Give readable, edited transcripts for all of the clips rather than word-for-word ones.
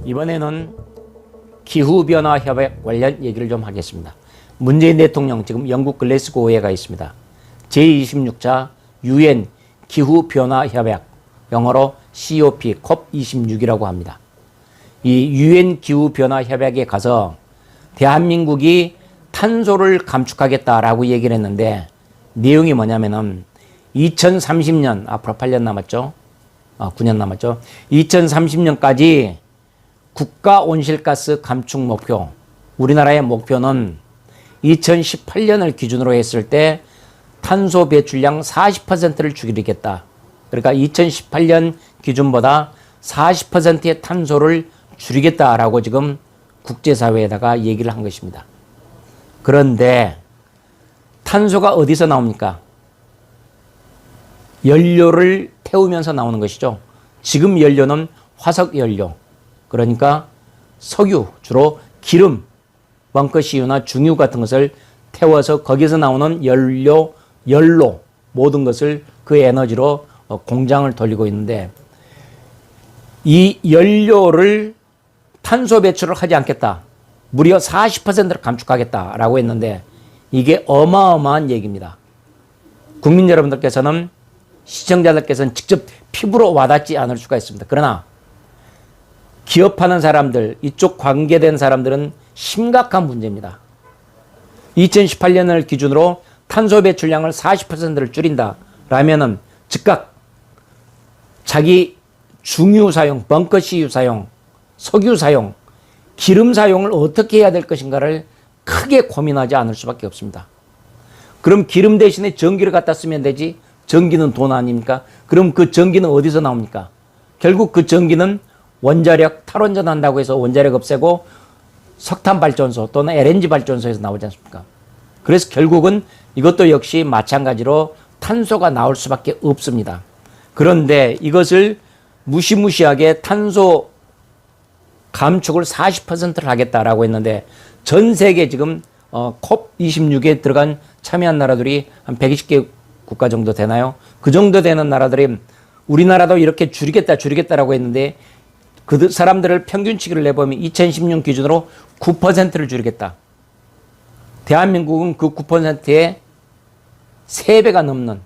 이번에는 기후변화 협약 관련 얘기를 좀 하겠습니다. 문재인 대통령 지금 영국 글래스고에 가 있습니다. 제26차 UN 기후변화 협약, 영어로 COP, COP26이라고 합니다. 이 UN 기후변화 협약에 가서 대한민국이 탄소를 감축하겠다라고 얘기를 했는데, 내용이 뭐냐면은 2030년, 앞으로 8년 남았죠. 9년 남았죠. 2030년까지 국가 온실가스 감축 목표, 우리나라의 목표는 2018년을 기준으로 했을 때 탄소 배출량 40%를 줄이겠다. 그러니까 2018년 기준보다 40%의 탄소를 줄이겠다라고 지금 국제사회에다가 얘기를 한 것입니다. 그런데 탄소가 어디서 나옵니까? 연료를 태우면서 나오는 것이죠. 지금 연료는 화석연료, 그러니까 석유, 주로 기름, 벙커CU나 중유 같은 것을 태워서 거기서 나오는 연로, 모든 것을 그 에너지로 공장을 돌리고 있는데, 이 연료를 탄소 배출을 하지 않겠다, 무려 40%를 감축하겠다라고 했는데, 이게 어마어마한 얘기입니다. 국민 여러분들께서는, 시청자들께서는 직접 피부로 와닿지 않을 수가 있습니다. 그러나 기업하는 사람들, 이쪽 관계된 사람들은 심각한 문제입니다. 2018년을 기준으로 탄소 배출량을 40%를 줄인다 라면은 즉각 자기 중유 사용, 벙커CU 사용, 석유 사용, 기름 사용을 어떻게 해야 될 것인가를 크게 고민하지 않을 수밖에 없습니다. 그럼 기름 대신에 전기를 갖다 쓰면 되지, 전기는 돈 아닙니까? 그럼 그 전기는 어디서 나옵니까? 결국 그 전기는 원자력, 탈원전 한다고 해서 원자력 없애고 석탄 발전소 또는 LNG 발전소에서 나오지 않습니까? 그래서 결국은 이것도 역시 마찬가지로 탄소가 나올 수밖에 없습니다. 그런데 이것을 무시무시하게 탄소 감축을 40%를 하겠다라고 했는데, 전 세계 지금 COP26에 들어간 참여한 나라들이 한 120개 국가 정도 되나요? 그 정도 되는 나라들이 우리나라도 이렇게 줄이겠다라고 했는데, 그 사람들을 평균치기를 내보면 2016년 기준으로 9%를 줄이겠다. 대한민국은 그 9%의 3배가 넘는,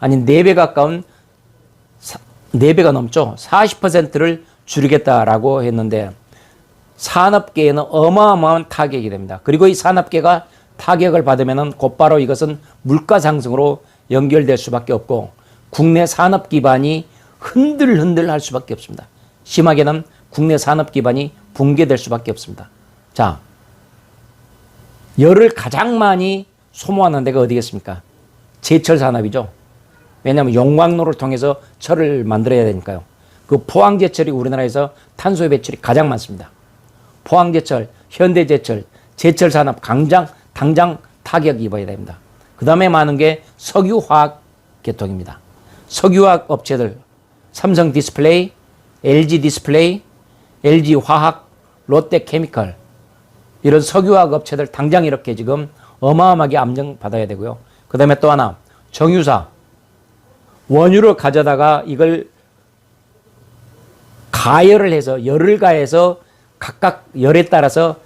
아니 4배 가까운, 4배가 넘죠. 40%를 줄이겠다라고 했는데, 산업계에는 어마어마한 타격이 됩니다. 그리고 이 산업계가 타격을 받으면 곧바로 이것은 물가 상승으로 연결될 수밖에 없고, 국내 산업 기반이 흔들흔들 할 수밖에 없습니다. 심하게는 국내 산업 기반이 붕괴될 수밖에 없습니다. 자, 열을 가장 많이 소모하는 데가 어디겠습니까? 제철 산업이죠. 왜냐하면 용광로를 통해서 철을 만들어야 되니까요. 그 포항제철이 우리나라에서 탄소 배출이 가장 많습니다. 포항제철, 현대제철, 제철 산업 당장 타격 입어야 됩니다. 그 다음에 많은 게 석유화학 계통입니다. 석유화학 업체들, 삼성 디스플레이, LG 디스플레이, LG 화학, 롯데 케미컬, 이런 석유화학 업체들 당장 이렇게 지금 어마어마하게 압력받아야 되고요. 그 다음에 또 하나, 정유사, 원유를 가져다가 이걸 가열을 해서, 열을 가해서 각각 열에 따라서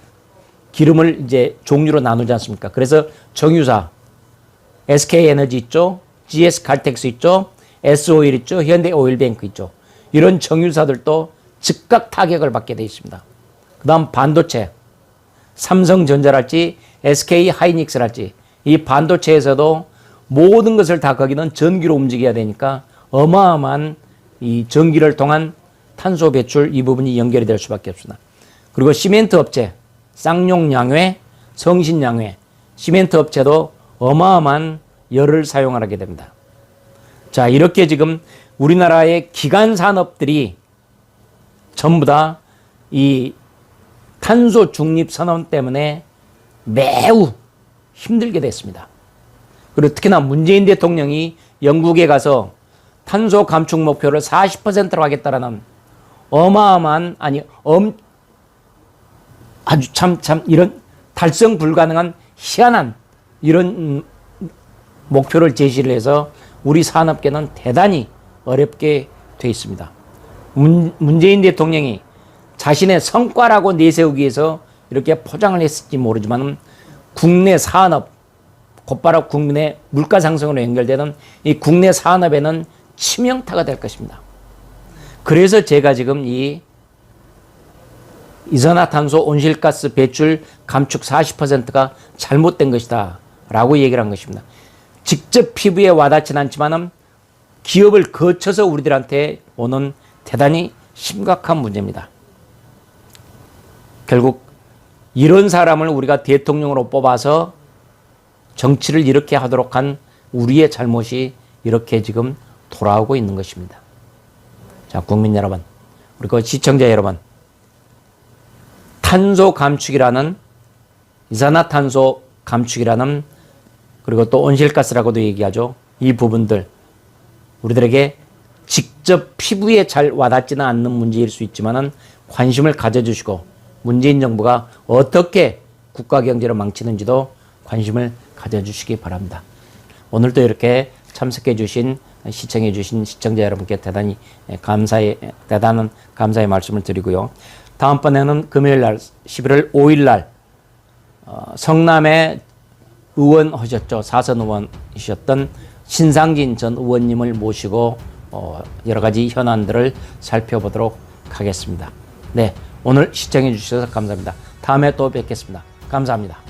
기름을 이제 종류로 나누지 않습니까? 그래서 정유사, SK에너지 있죠, GS칼텍스 있죠, S오일 있죠, 현대오일뱅크 있죠. 이런 정유사들도 즉각 타격을 받게 되어 있습니다. 그 다음 반도체, 삼성전자랄지 SK하이닉스랄지, 이 반도체에서도 모든 것을 다 거기는 전기로 움직여야 되니까 어마어마한 이 전기를 통한 탄소 배출, 이 부분이 연결이 될 수밖에 없습니다. 그리고 시멘트 업체, 쌍용양회, 성신양회, 시멘트 업체도 어마어마한 열을 사용하게 됩니다. 자, 이렇게 지금 우리나라의 기간 산업들이 전부 다 이 탄소 중립 선언 때문에 매우 힘들게 됐습니다. 그리고 특히나 문재인 대통령이 영국에 가서 탄소 감축 목표를 40%로 하겠다라는 어마어마한, 아주 참 이런 달성 불가능한 희한한 이런 목표를 제시를 해서 우리 산업계는 대단히 어렵게 돼 있습니다. 문재인 대통령이 자신의 성과라고 내세우기 위해서 이렇게 포장을 했을지 모르지만 국내 산업, 곧바로 국민의 물가 상승으로 연결되는 이 국내 산업에는 치명타가 될 것입니다. 그래서 제가 지금 이 이산화탄소 온실가스 배출 감축 40%가 잘못된 것이다 라고 얘기를 한 것입니다. 직접 피부에 와닿지는 않지만 기업을 거쳐서 우리들한테 오는 대단히 심각한 문제입니다. 결국 이런 사람을 우리가 대통령으로 뽑아서 정치를 이렇게 하도록 한 우리의 잘못이 이렇게 지금 돌아오고 있는 것입니다. 자, 국민 여러분, 그리고 시청자 여러분, 탄소 감축이라는, 이산화탄소 감축이라는, 그리고 또 온실가스라고도 얘기하죠. 이 부분들 우리들에게 직접 피부에 잘 와닿지는 않는 문제일 수 있지만은 관심을 가져주시고 문재인 정부가 어떻게 국가 경제를 망치는지도 관심을 가져주시기 바랍니다. 오늘도 이렇게 참석해 주신, 시청해 주신 시청자 여러분께 대단한 감사의 말씀을 드리고요. 다음번에는 금요일 날 11월 5일 날 성남에 의원 하셨죠. 사선 의원이셨던 신상진 전 의원님을 모시고 여러 가지 현안들을 살펴보도록 하겠습니다. 네, 오늘 시청해 주셔서 감사합니다. 다음에 또 뵙겠습니다. 감사합니다.